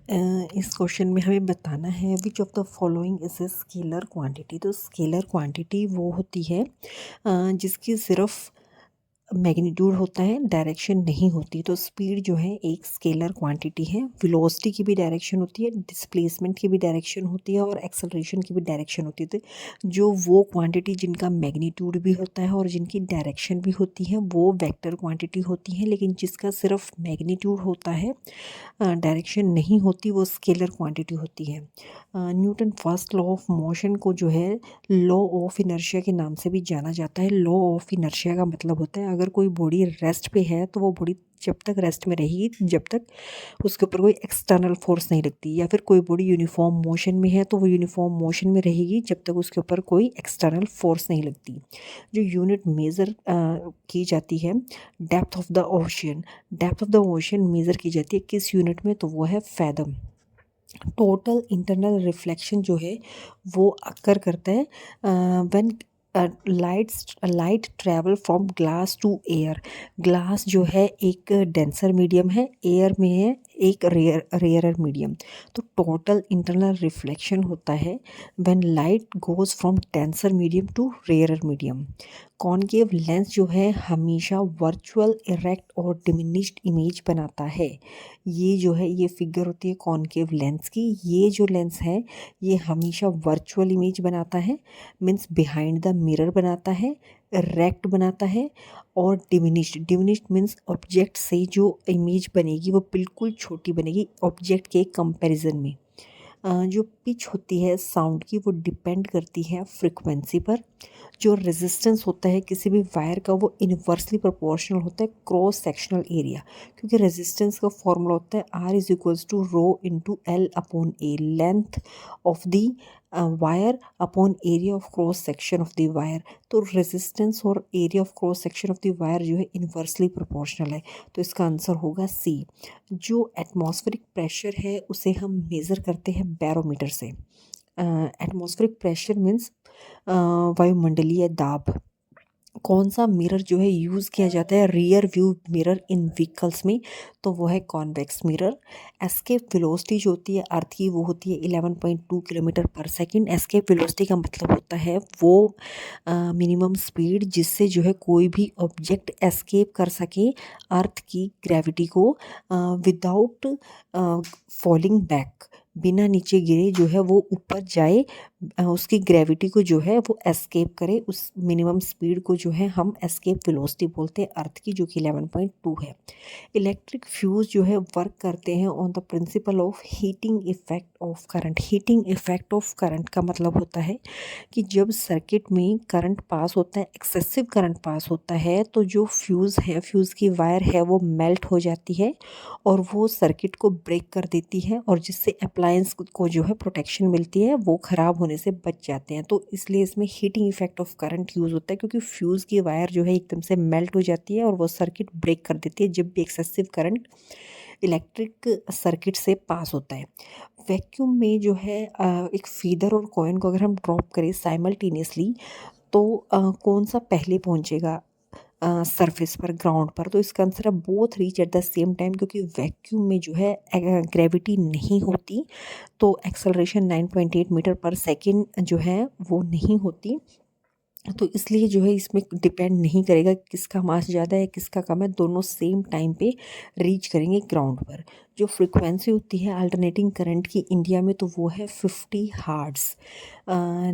इस क्वेश्चन में हमें बताना है which of the following is a scalar quantity. तो स्केलर क्वांटिटी वो होती है जिसकी सिर्फ मैग्नीट्यूड होता है, डायरेक्शन नहीं होती। तो स्पीड जो है एक स्केलर क्वांटिटी है। वेलोसिटी की भी डायरेक्शन होती है, डिस्प्लेसमेंट की भी डायरेक्शन होती है और एक्सेलरेशन की भी डायरेक्शन होती है। तो जो वो क्वांटिटी जिनका मैग्नीट्यूड भी होता है और जिनकी डायरेक्शन भी होती है वो वेक्टर क्वांटिटी होती है, लेकिन जिसका सिर्फ मैग्नीट्यूड होता है, डायरेक्शन नहीं होती, वो स्केलर क्वांटिटी होती है। Newton first law of motion को जो है लॉ ऑफ इनर्शिया के नाम से भी जाना जाता है। लॉ ऑफ इनर्शिया का मतलब होता है अगर कोई बॉडी रेस्ट पे है तो वो बॉडी जब तक रेस्ट में रहेगी जब तक उसके ऊपर कोई एक्सटर्नल फोर्स नहीं लगती, या फिर कोई बॉडी यूनिफॉर्म मोशन में है तो वो यूनिफॉर्म मोशन में रहेगी जब तक उसके ऊपर कोई एक्सटर्नल फोर्स नहीं लगती। जो यूनिट मेज़र की जाती है depth of the ocean, depth of the ocean measure की जाती है किस यूनिट में, तो वो है फैदम। टोटल इंटरनल रिफ्लेक्शन जो है वो अकर करता है when light travel from glass to air. Glass जो है एक डेंसर मीडियम है, एयर में है एक रेयरर मीडियम। तो टोटल इंटरनल रिफ्लेक्शन होता है when light goes from denser medium to rarer medium. Concave lens जो है हमेशा वर्चुअल, इरेक्ट और डिमिनिश्ड इमेज बनाता है। ये जो है ये फिगर होती है कॉनकेव लेंस की। ये जो लेंस है ये हमेशा वर्चुअल इमेज बनाता है, मीन्स बिहाइंड द मिरर बनाता है, इरेक्ट बनाता है और डिमिनिश्ड। डिमिनिश्ड मीन्स ऑब्जेक्ट से जो इमेज बनेगी वो बिल्कुल छोटी बनेगी ऑब्जेक्ट के कंपैरिजन में। जो पिच होती है साउंड की वो डिपेंड करती है फ्रिक्वेंसी पर। जो रेजिस्टेंस होता है किसी भी वायर का वो इन्वर्सली प्रोपोर्शनल होता है क्रॉस सेक्शनल एरिया, क्योंकि रेजिस्टेंस का फॉर्मूला होता है R is equals to rho into L upon A, length of the wire upon area of cross section of the wire. तो रेजिस्टेंस और area of cross section of the wire जो है inversely proportional है, तो इसका answer होगा सी। जो atmospheric pressure है उसे हम मेज़र करते हैं बैरोमीटर से। एटमॉस्फेरिक प्रेशर मीन्स वायुमंडलीय दाब। कौन सा मिरर जो है यूज़ किया जाता है रियर व्यू मिरर इन व्हीकल्स में, तो वो है कॉन्वेक्स मिरर। एस्केप वेलोसिटी जो होती है अर्थ की वो होती है 11.2 किलोमीटर पर सेकंड। एस्केप वेलोसिटी का मतलब होता है वो मिनिमम स्पीड जिससे जो है कोई भी ऑब्जेक्ट एस्केप कर सके अर्थ की ग्रेविटी को विदाउट फॉलिंग बैक। बिना नीचे गिरे जो है वो ऊपर जाए, उसकी ग्रेविटी को जो है वो एस्केप करे। उस मिनिमम स्पीड को जो है हम एस्केप वेलोसिटी बोलते हैं अर्थ की, जो कि 11.2 है। इलेक्ट्रिक फ्यूज जो है वर्क करते हैं on the principle of heating effect of current. Heating effect of current का मतलब होता है कि जब सर्किट में करंट पास होता है, एक्सेसिव करंट पास होता है, तो जो फ्यूज़ है, फ्यूज़ की वायर है वो मेल्ट हो जाती है और वो सर्किट को ब्रेक कर देती है, और जिससे अप्लायंस को जो है प्रोटेक्शन मिलती है, वो ख़राब होने से बच जाते हैं। तो इसलिए इसमें heating effect of current use होता है, क्योंकि फ्यूज़ की वायर जो है एकदम से मेल्ट हो जाती है और वो सर्किट ब्रेक कर देती है जब भी एक्सेसिव करंट इलेक्ट्रिक सर्किट से पास होता है। वैक्यूम में जो है एक फीदर और कॉइन को अगर हम ड्रॉप करें साइमल्टेनियसली, तो कौन सा पहले पहुंचेगा सरफेस पर, ग्राउंड पर, तो इसका आंसर है both reach at the same time, क्योंकि वैक्यूम में जो है ग्रेविटी नहीं होती, तो एक्सेलरेशन 9.8 मीटर पर सेकेंड जो है वो नहीं होती। तो इसलिए जो है इसमें डिपेंड नहीं करेगा किसका मास ज़्यादा है किसका कम है, दोनों सेम टाइम पे रीच करेंगे ग्राउंड पर। जो फ्रीक्वेंसी होती है अल्टरनेटिंग करंट की इंडिया में, तो वो है 50 हर्ट्ज़।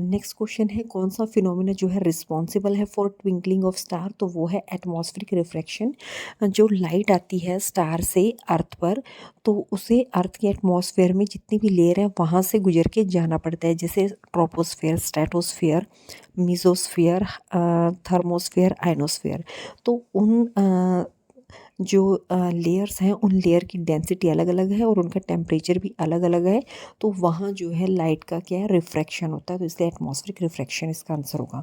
नेक्स्ट क्वेश्चन है कौन सा फिनोमिना जो है रिस्पॉन्सिबल है फॉर ट्विंकलिंग ऑफ स्टार, तो वो है एटमॉस्फेरिक रिफ्रैक्शन। जो लाइट आती है स्टार से अर्थ पर, तो उसे अर्थ के एटमॉस्फेयर में जितनी भी लेयर है वहाँ से गुजर के जाना पड़ता है, जैसे troposphere, stratosphere, mesosphere, thermosphere, ionosphere. तो उन जो लेयर्स हैं उन लेयर की डेंसिटी अलग अलग है और उनका टेम्परेचर भी अलग अलग है, तो वहाँ जो है लाइट का क्या है रिफ्रैक्शन होता है, तो इसलिए एटमॉस्फेरिक रिफ्रैक्शन इसका आंसर होगा।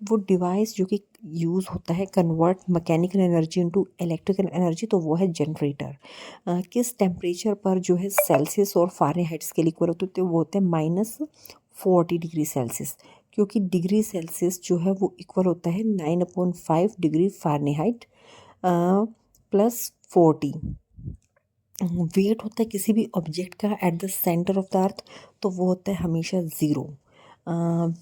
वो डिवाइस जो कि यूज़ होता है convert mechanical energy into electrical energy, तो वो है जनरेटर। किस टेम्परेचर पर जो है सेल्सियस और फ़ारेनहाइट स्केल इक्वल होते हैं, वो होते हैं -40 डिग्री सेल्सियस, क्योंकि डिग्री सेल्सियस जो है वो इक्वल होता है 9/5 डिग्री फ़ारेनहाइट +40। वेट होता है किसी भी ऑब्जेक्ट का at the centre of the earth, तो वो होता है हमेशा zero.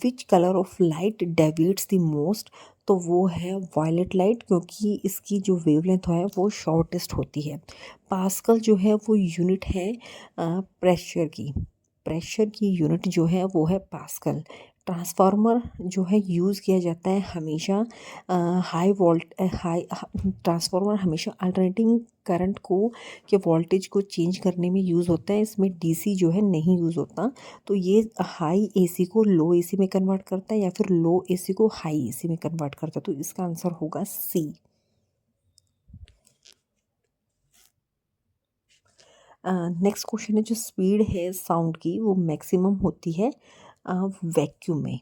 Which colour of light deviates the most, तो वो है वायलेट लाइट, क्योंकि इसकी जो वेवलेंथ है वो शॉर्टेस्ट होती है। पास्कल जो है वो यूनिट है प्रेशर की। प्रेशर की यूनिट जो है वो है पास्कल। ट्रांसफार्मर जो है यूज़ किया जाता है हमेशा हाई वोल्ट हाई ट्रांसफार्मर हमेशा अल्टरनेटिंग करंट को के वोल्टेज को चेंज करने में यूज़ होता है। इसमें डीसी जो है नहीं यूज़ होता। तो ये हाई एसी को लो एसी में कन्वर्ट करता है या फिर लो एसी को हाई एसी में कन्वर्ट करता है। तो इसका आंसर होगा सी। नेक्स्ट क्वेश्चन है, जो स्पीड है साउंड की वो मैक्सिमम होती है वैक्यूम में।